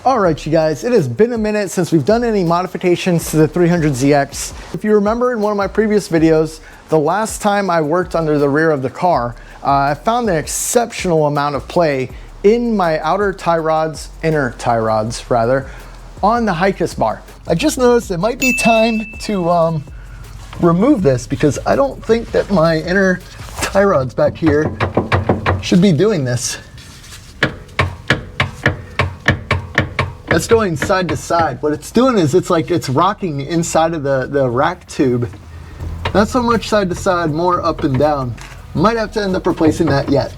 All right, you guys, it has been a minute since we've done any modifications to the 300ZX. If you remember in one of my previous videos, the last time I worked under the rear of the car, I found an exceptional amount of play in my inner tie rods, rather, on the HICAS bar. I just noticed it might be time to remove this because I don't think that my inner tie rods back here should be doing this. It's going side to side. What it's doing is it's rocking inside of the rack tube. Not so much side to side, more up and down. Might have to end up replacing that yet.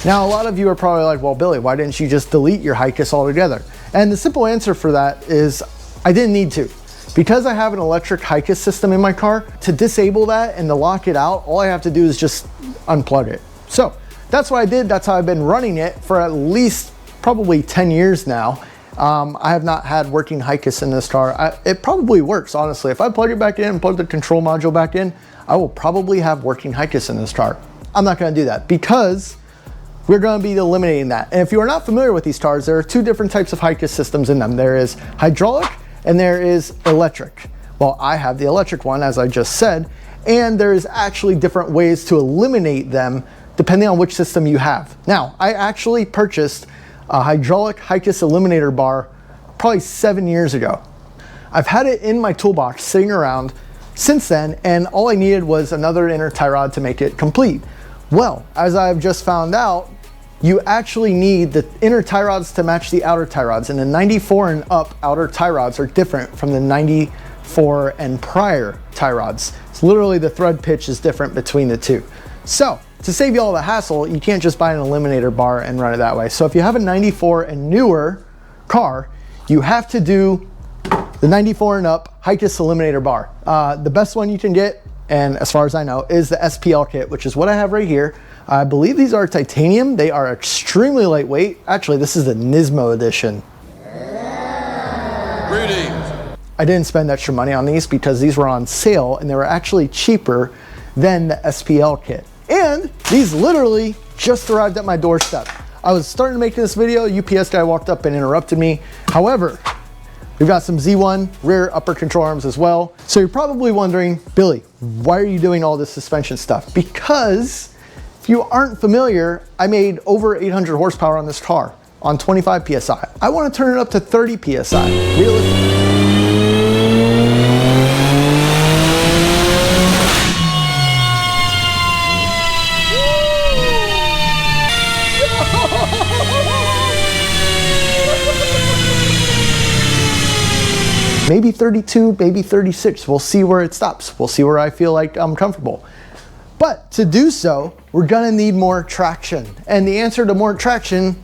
Now, a lot of you are probably like, well, Billy, why didn't you just delete your HICAS altogether? And the simple answer for that is I didn't need to. Because I have an electric HICAS system in my car, to disable that and to lock it out, all I have to do is just unplug it. So that's what I did. That's how I've been running it for at least probably 10 years now. I have not had working HICAS in this car. It probably works, honestly. If I plug it back in and plug the control module back in, I will probably have working HICAS in this car. I'm not gonna do that because we're gonna be eliminating that. And if you are not familiar with these cars, there are two different types of HICAS systems in them. There is hydraulic and there is electric. Well, I have the electric one, as I just said, and there is actually different ways to eliminate them depending on which system you have. Now, I actually purchased a hydraulic HICAS Eliminator bar probably 7 years ago. I've had it in my toolbox sitting around since then, and all I needed was another inner tie rod to make it complete. Well, as I've just found out, you actually need the inner tie rods to match the outer tie rods, and the 94 and up outer tie rods are different from the 94 and prior tie rods. It's literally the thread pitch is different between the two. So to save you all the hassle, you can't just buy an Eliminator bar and run it that way. So if you have a 94 and newer car, you have to do the 94 and up HICAS Eliminator bar. The best one you can get, and as far as I know, is the SPL kit, which is what I have right here. I believe these are titanium. They are extremely lightweight. Actually, this is the Nismo edition. Greetings. I didn't spend extra money on these because these were on sale and they were actually cheaper than the SPL kit. And these literally just arrived at my doorstep. I was starting to make this video, UPS guy walked up and interrupted me. However, we've got some Z1 rear upper control arms as well. So you're probably wondering, Billy, why are you doing all this suspension stuff? Because if you aren't familiar, I made over 800 horsepower on this car on 25 PSI. I want to turn it up to 30 PSI. Realistically. Maybe 32, maybe 36. We'll see where it stops. We'll see where I feel like I'm comfortable. But to do so, we're gonna need more traction. And the answer to more traction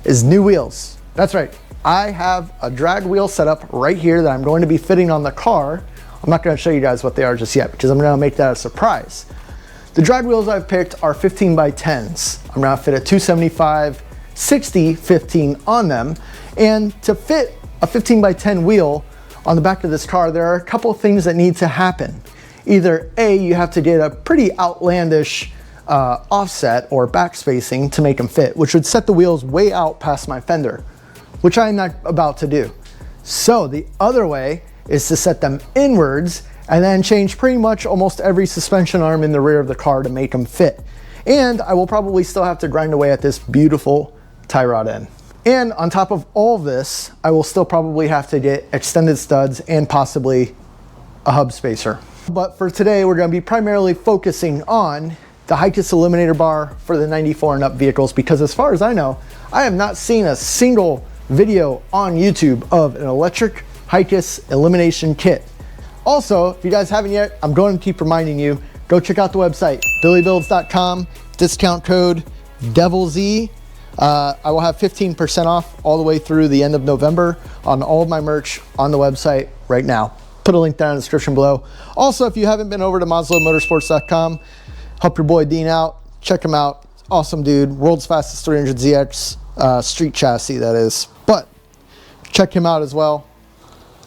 is new wheels. That's right. I have a drag wheel set up right here that I'm going to be fitting on the car. I'm not gonna show you guys what they are just yet because I'm gonna make that a surprise. The drag wheels I've picked are 15 by 10s. I'm gonna fit a 275, 60, 15 on them. And to fit a 15 by 10 wheel on the back of this car, there are a couple of things that need to happen. Either A, you have to get a pretty outlandish offset or back spacing to make them fit, which would set the wheels way out past my fender, which I'm not about to do. So the other way is to set them inwards and then change pretty much almost every suspension arm in the rear of the car to make them fit. And I will probably still have to grind away at this beautiful tie rod end. And on top of all this, I will still probably have to get extended studs and possibly a hub spacer. But for today, we're gonna be primarily focusing on the HICAS Eliminator bar for the 94 and up vehicles, because as far as I know, I have not seen a single video on YouTube of an electric HICAS elimination kit. Also, if you guys haven't yet, I'm going to keep reminding you, go check out the website, billybuilds.com, discount code DEVILZ. I will have 15% off all the way through the end of November on all of my merch on the website right now. Put a link down in the description below. Also, if you haven't been over to MaslowMotorsports.com, help your boy Dean out. Check him out. Awesome dude. World's fastest 300ZX street chassis, that is. But check him out as well.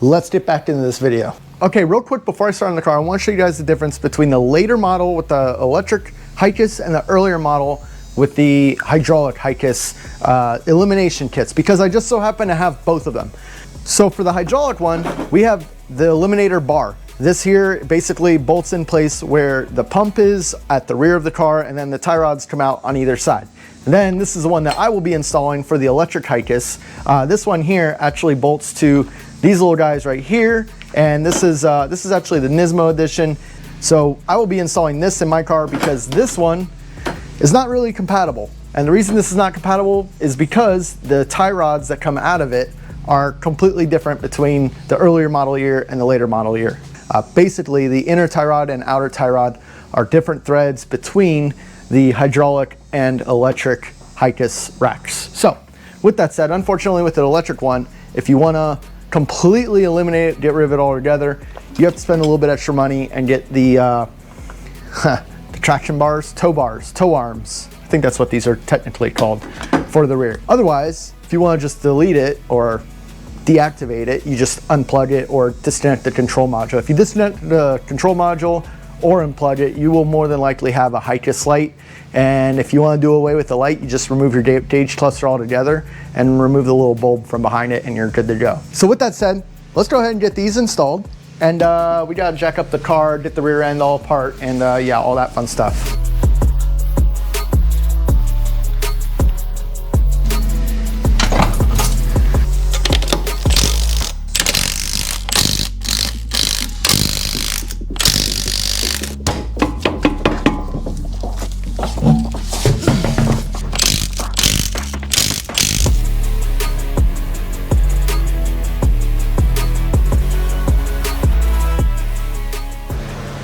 Let's get back into this video. Okay, real quick before I start on the car, I want to show you guys the difference between the later model with the electric HICAS and the earlier model with the hydraulic HICAS elimination kits because I just so happen to have both of them. So for the hydraulic one, we have the Eliminator bar. This here basically bolts in place where the pump is at the rear of the car, and then the tie rods come out on either side. And then this is the one that I will be installing for the electric HICAS. This one here actually bolts to these little guys right here, and this is actually the Nismo edition. So I will be installing this in my car because this one is not really compatible. And the reason this is not compatible is because the tie rods that come out of it are completely different between the earlier model year and the later model year. Basically, the inner tie rod and outer tie rod are different threads between the hydraulic and electric HICAS racks. So, with that said, unfortunately with the electric one, if you want to completely eliminate it, get rid of it altogether, you have to spend a little bit extra money and get the, the traction bars, toe arms. I think that's what these are technically called for the rear. Otherwise, if you want to just delete it or deactivate it, you just unplug it or disconnect the control module. If you disconnect the control module or unplug it, you will more than likely have a HICAS light. And if you want to do away with the light, you just remove your gauge cluster altogether and remove the little bulb from behind it and you're good to go. So with that said, let's go ahead and get these installed. And we got to jack up the car, get the rear end all apart, and yeah, all that fun stuff.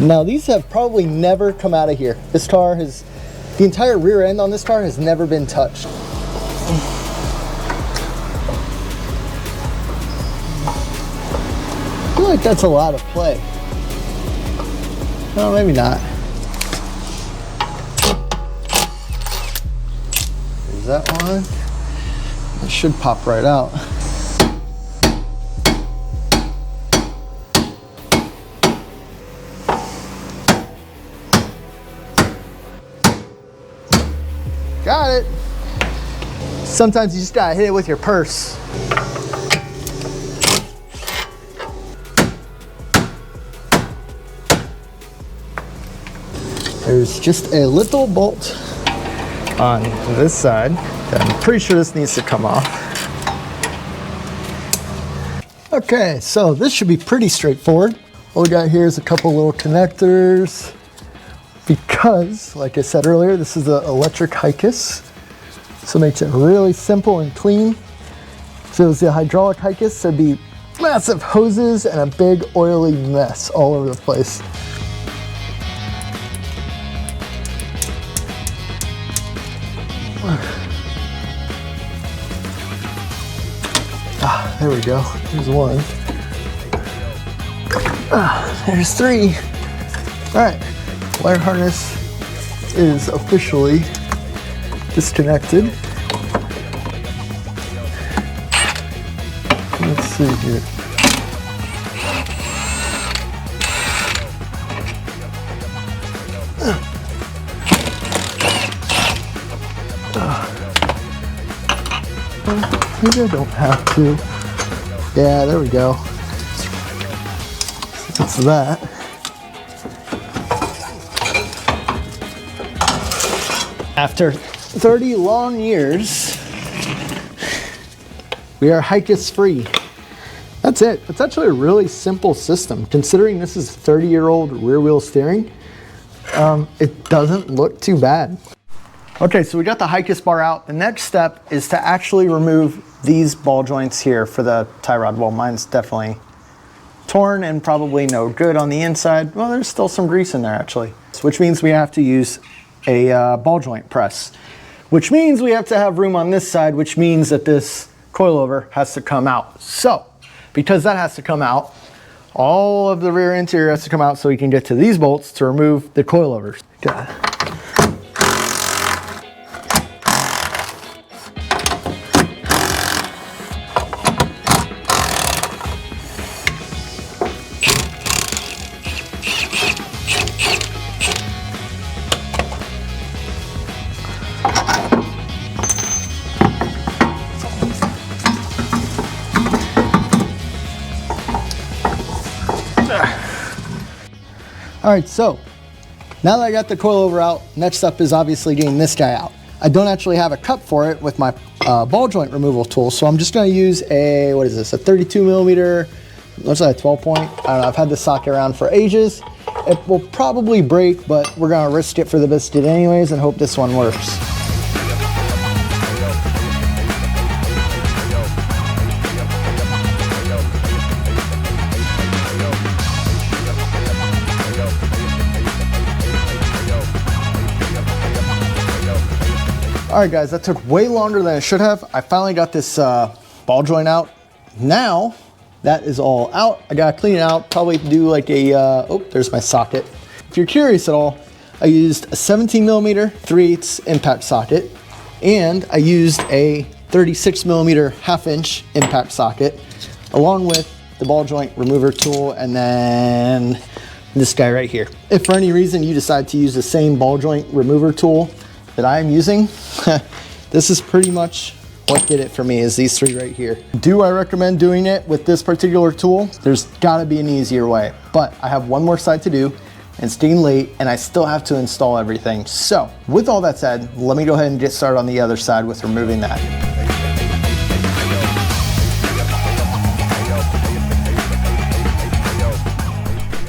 Now these have probably never come out of here. This car has, the entire rear end on this car has never been touched. I feel like that's a lot of play. No, maybe not. There's that one. It should pop right out. Got it. Sometimes you just gotta hit it with your purse. There's just a little bolt on this side that I'm pretty sure this needs to come off. Okay, so this should be pretty straightforward. All we got here is a couple little connectors. Because, like I said earlier, this is the electric HICAS, so it makes it really simple and clean. If it was the hydraulic HICAS, there'd be massive hoses and a big oily mess all over the place. Ah, there we go. There's one. Ah, there's three. All right. Wire harness is officially disconnected. Let's see here. Maybe I don't have to. Yeah, there we go. That's that. After 30 long years, we are HICAS free. That's it. It's actually a really simple system. Considering this is 30-year-old rear wheel steering, it doesn't look too bad. Okay, so we got the HICAS bar out. The next step is to actually remove these ball joints here for the tie rod. Well, mine's definitely torn and probably no good on the inside. Well, there's still some grease in there actually, which means we have to use a ball joint press, which means we have to have room on this side, which means that this coilover has to come out. So because that has to come out, all of the rear interior has to come out so we can get to these bolts to remove the coilovers. Got it. All right, so now that I got the coilover out, next up is obviously getting this guy out. I don't actually have a cup for it with my ball joint removal tool, so I'm just gonna use a, what is this, a 32 millimeter, looks like a 12 point. I don't know, I've had this socket around for ages. It will probably break, but we're gonna risk it for the biscuit anyways and hope this one works. All right guys, that took way longer than it should have. I finally got this ball joint out. Now that is all out. I gotta clean it out, probably do like a, oh, there's my socket. If you're curious at all, I used a 17 millimeter 3/8 impact socket, and I used a 36 millimeter 1/2 inch impact socket, along with the ball joint remover tool, and then this guy right here. If for any reason you decide to use the same ball joint remover tool that I am using, this is pretty much what did it for me, is these three right here. Do I recommend doing it with this particular tool? There's gotta be an easier way, but I have one more side to do, and it's getting late, and I still have to install everything. So with all that said, let me go ahead and get started on the other side with removing that.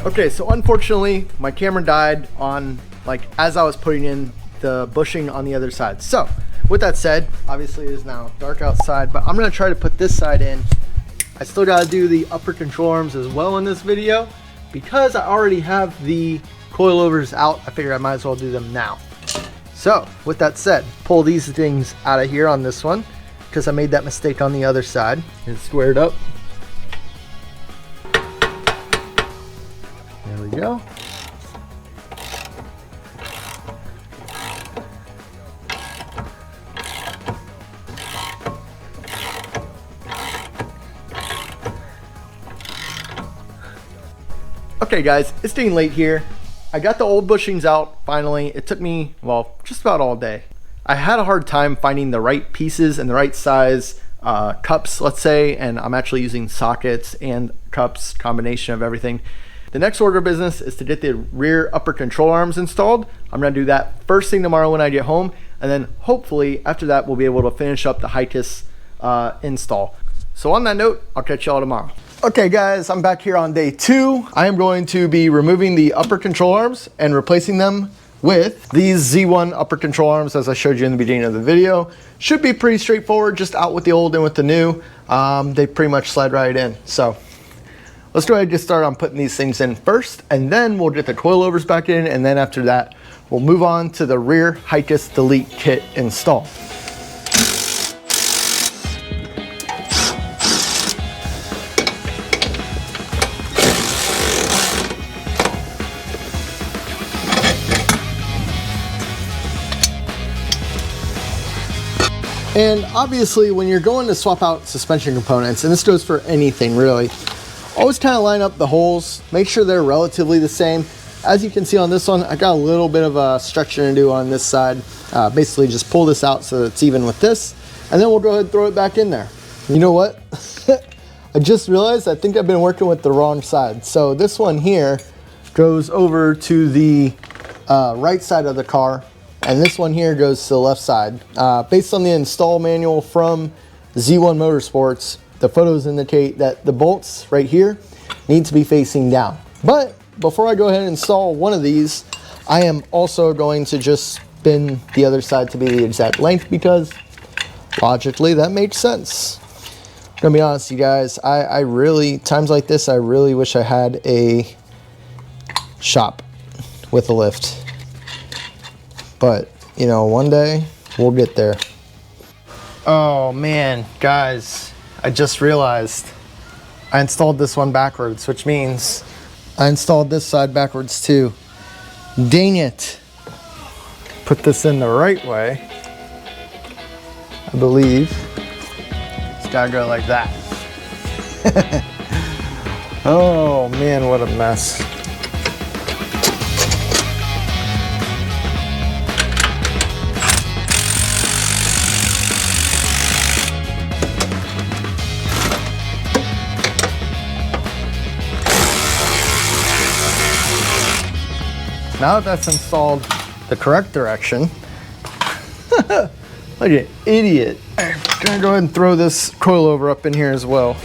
Okay, so unfortunately, my camera died on, like, as I was putting in the bushing on the other side. So with that said, obviously it is now dark outside, but I'm gonna try to put this side in. I still gotta do the upper control arms as well in this video. Because I already have the coilovers out, I figured I might as well do them now. So with that said, pull these things out of here on this one, because I made that mistake on the other side. It's squared up. There we go. Okay guys, it's getting late here. I got the old bushings out finally. It took me, well, just about all day. I had a hard time finding the right pieces and the right size cups, let's say, and I'm actually using sockets and cups, combination of everything. The next order of business is to get the rear upper control arms installed. I'm gonna do that first thing tomorrow when I get home, and then hopefully after that we'll be able to finish up the HICAS install. So on that note, I'll catch y'all tomorrow. Okay guys, I'm back here on day 2. I am going to be removing the upper control arms and replacing them with these Z1 upper control arms, as I showed you in the beginning of the video. Should be pretty straightforward, just out with the old and with the new. They pretty much slide right in. So let's go ahead and get started on putting these things in first, and then we'll get the coilovers back in, and then after that, we'll move on to the rear HICAS delete kit install. And obviously when you're going to swap out suspension components, and this goes for anything really, always kind of line up the holes, make sure they're relatively the same. As you can see on this one, I got a little bit of a stretching to do on this side. Basically just pull this out so that it's even with this, and then we'll go ahead and throw it back in there. You know what? I just realized I think I've been working with the wrong side. So this one here goes over to the right side of the car, and this one here goes to the left side. Based on the install manual from Z1 Motorsports, the photos indicate that the bolts right here need to be facing down. But before I go ahead and install one of these, I am also going to just spin the other side to be the exact length, because logically that makes sense. I'm gonna be honest, you guys, I really, times like this, I really wish I had a shop with a lift. But, you know, one day we'll get there. Oh man, guys, I just realized I installed this one backwards, which means I installed this side backwards too. Dang it. Put this in the right way. I believe it's gotta go like that. Oh man, what a mess. now that that's installed the correct direction, like an idiot. I'm gonna go ahead and throw this coilover up in here as well.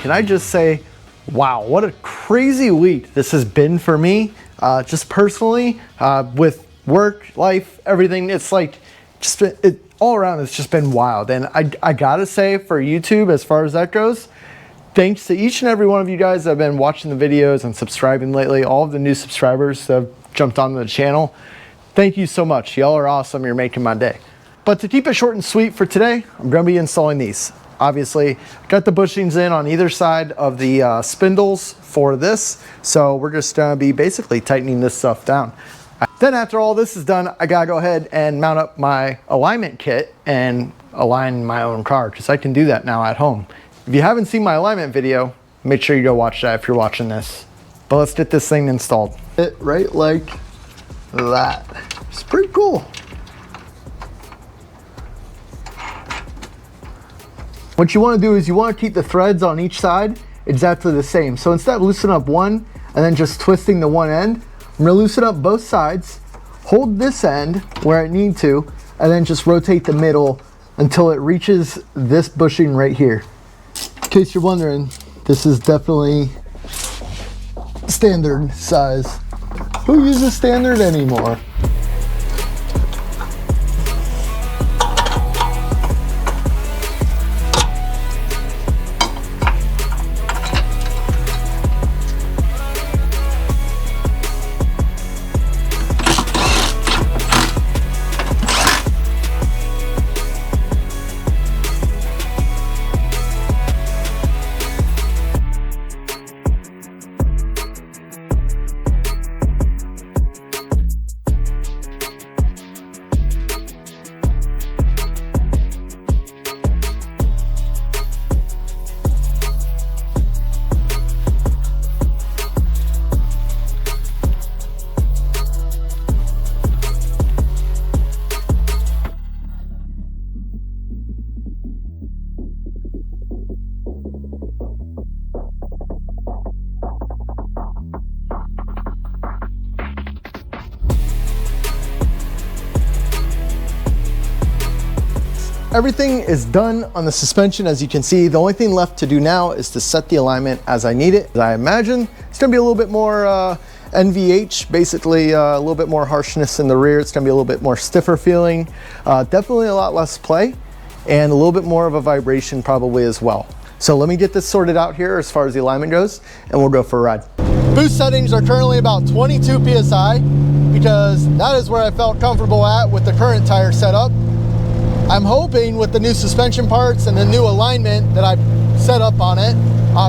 Can I just say, wow, what a crazy week this has been for me, just personally, with work, life, everything. It's like, all around, it's just been wild. And I gotta say, for YouTube, as far as that goes, thanks to each and every one of you guys that have been watching the videos and subscribing lately, all of the new subscribers that have jumped onto the channel. Thank you so much. Y'all are awesome. You're making my day. But to keep it short and sweet for today, I'm gonna be installing these. Obviously, got the bushings in on either side of the spindles for this. So we're just gonna be basically tightening this stuff down. Then after all this is done, I gotta go ahead and mount up my alignment kit and align my own car, because I can do that now at home. If you haven't seen my alignment video, make sure you go watch that if you're watching this. But let's get this thing installed. It right like that. It's pretty cool. What you want to do is you want to keep the threads on each side exactly the same. So instead of loosening up one and then just twisting the one end, I'm going to loosen up both sides, hold this end where I need to, and then just rotate the middle until it reaches this bushing right here. In case you're wondering, this is definitely standard size. Who uses standard anymore? Everything is done on the suspension, as you can see. The only thing left to do now is to set the alignment as I need it. I imagine it's gonna be a little bit more NVH, basically a little bit more harshness in the rear. It's gonna be a little bit more stiffer feeling. Definitely a lot less play and a little bit more of a vibration probably as well. So let me get this sorted out here as far as the alignment goes, and we'll go for a ride. Boost settings are currently about 22 PSI because that is where I felt comfortable at with the current tire setup. I'm hoping with the new suspension parts and the new alignment that I set up on it,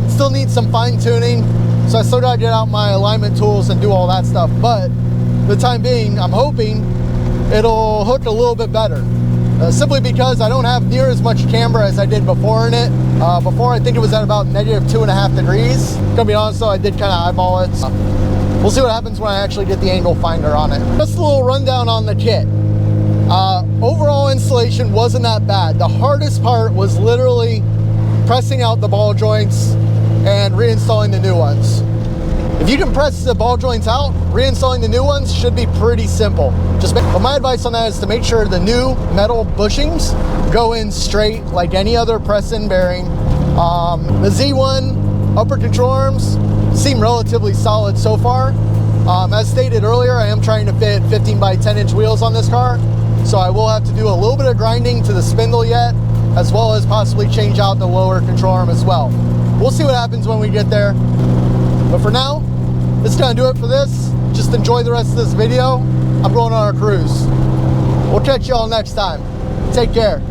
still needs some fine tuning. So I still gotta get out my alignment tools and do all that stuff. But for the time being, I'm hoping it'll hook a little bit better. Simply because I don't have near as much camber as I did before in it. Before, I think it was at about -2.5 degrees. Gonna be honest though, I did kind of eyeball it. So we'll see what happens when I actually get the angle finder on it. Just a little rundown on the kit. Overall installation wasn't that bad. The hardest part was literally pressing out the ball joints and reinstalling the new ones. If you can press the ball joints out, reinstalling the new ones should be pretty simple. But my advice on that is to make sure the new metal bushings go in straight like any other press-in bearing. The Z1 upper control arms seem relatively solid so far. As stated earlier, I am trying to fit 15 by 10 inch wheels on this car. So I will have to do a little bit of grinding to the spindle yet, as well as possibly change out the lower control arm as well. We'll see what happens when we get there. But for now, it's gonna do it for this. Just enjoy the rest of this video. I'm going on a cruise. We'll catch y'all next time. Take care.